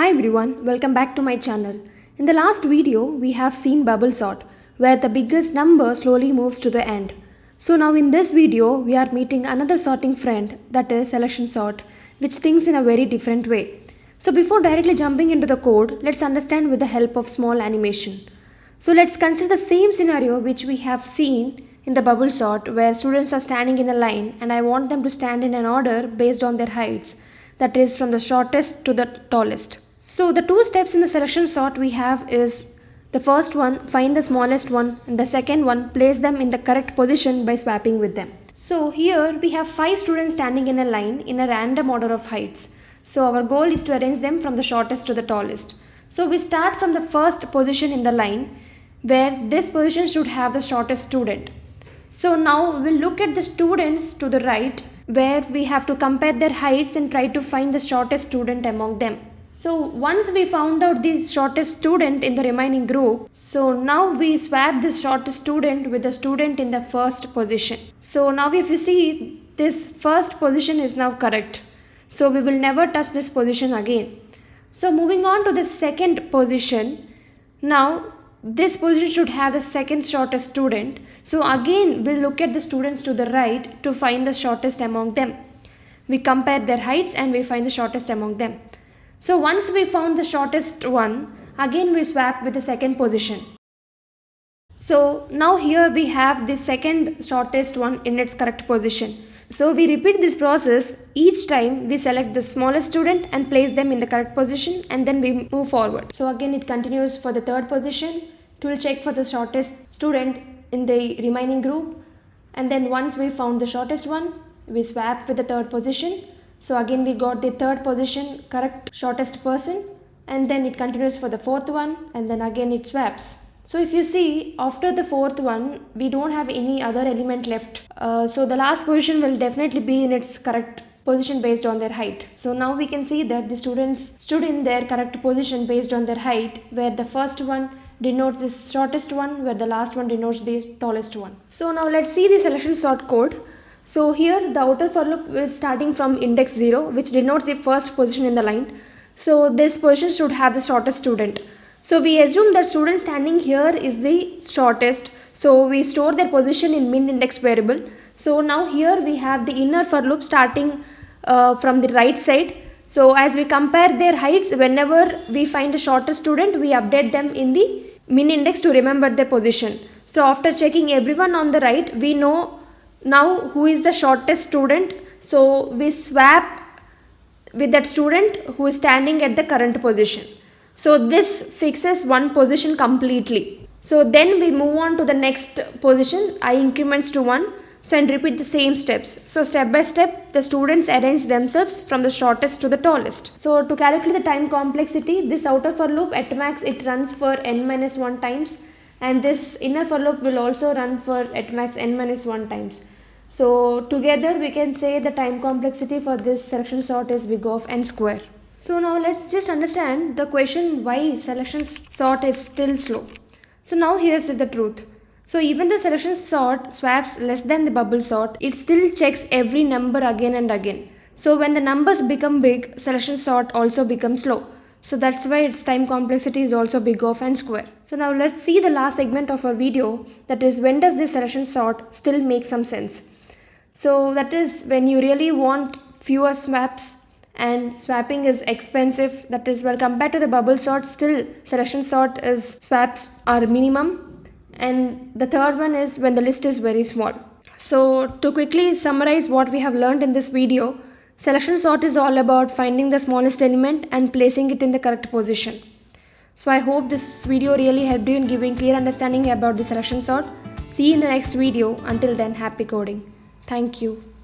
Hi everyone, welcome back to my channel. In the last video, we have seen bubble sort, where the biggest number slowly moves to the end. So now in this video, we are meeting another sorting friend, that is selection sort, which thinks in a very different way. So before directly jumping into the code, let's understand with the help of small animation. So let's consider the same scenario which we have seen in the bubble sort, where students are standing in a line and I want them to stand in an order based on their heights, that is from the shortest to the tallest. So the two steps in the selection sort we have is the first one, find the smallest one, and the second one, place them in the correct position by swapping with them. So here we have 5 students standing in a line in a random order of heights. So our goal is to arrange them from the shortest to the tallest. So we start from the first position in the line, where this position should have the shortest student. So now we'll look at the students to the right, where we have to compare their heights and try to find the shortest student among them. So once we found out the shortest student in the remaining group, so now we swap the shortest student with the student in the first position. So now if you see, this first position is now correct. So we will never touch this position again. So moving on to the second position, now this position should have the second shortest student. So again we'll look at the students to the right to find the shortest among them. We compare their heights and we find the shortest among them. So once we found the shortest one, again we swap with the second position. So now here we have the second shortest one in its correct position. So we repeat this process each time we select the smallest student and place them in the correct position, and then we move forward. So again it continues for the third position. It will check for the shortest student in the remaining group, and then once we found the shortest one, we swap with the third position. So again we got the third position correct shortest person, and then it continues for the fourth one, and then again it swaps. So if you see, after the fourth one we don't have any other element left. So the last position will definitely be in its correct position based on their height. So now we can see that the students stood in their correct position based on their height, where the first one denotes the shortest one, where the last one denotes the tallest one. So now let's see the selection sort code. So here the outer for loop is starting from index 0, which denotes the first position in the line. So this position should have the shortest student. So we assume that student standing here is the shortest. So we store their position in min index variable. So now here we have the inner for loop starting from the right side. So as we compare their heights, whenever we find the shortest student, we update them in the min index to remember their position. So after checking everyone on the right, we know now who is the shortest student. So we swap with that student who is standing at the current position. So this fixes one position completely. So then we move on to the next position, I increments to 1. So and repeat the same steps. So step by step the students arrange themselves from the shortest to the tallest. So to calculate the time complexity, this outer for loop at max it runs for n-1 times, and this inner for loop will also run for at max n-1 times. So together we can say the time complexity for this selection sort is big of n square. So now let's just understand the question why selection sort is still slow. So now here's the truth. So even the selection sort swaps less than the bubble sort, it still checks every number again and again. So when the numbers become big, selection sort also becomes slow. So that's why its time complexity is also big of n square. So now let's see the last segment of our video, that is when does this selection sort still make some sense. So that is when you really want fewer swaps and swapping is expensive, that is well compared to the bubble sort, still selection sort is swaps are minimum, and the third one is when the list is very small. So to quickly summarize what we have learned in this video, selection sort is all about finding the smallest element and placing it in the correct position. So I hope this video really helped you in giving clear understanding about the selection sort. See you in the next video. Until then, happy coding. Thank you.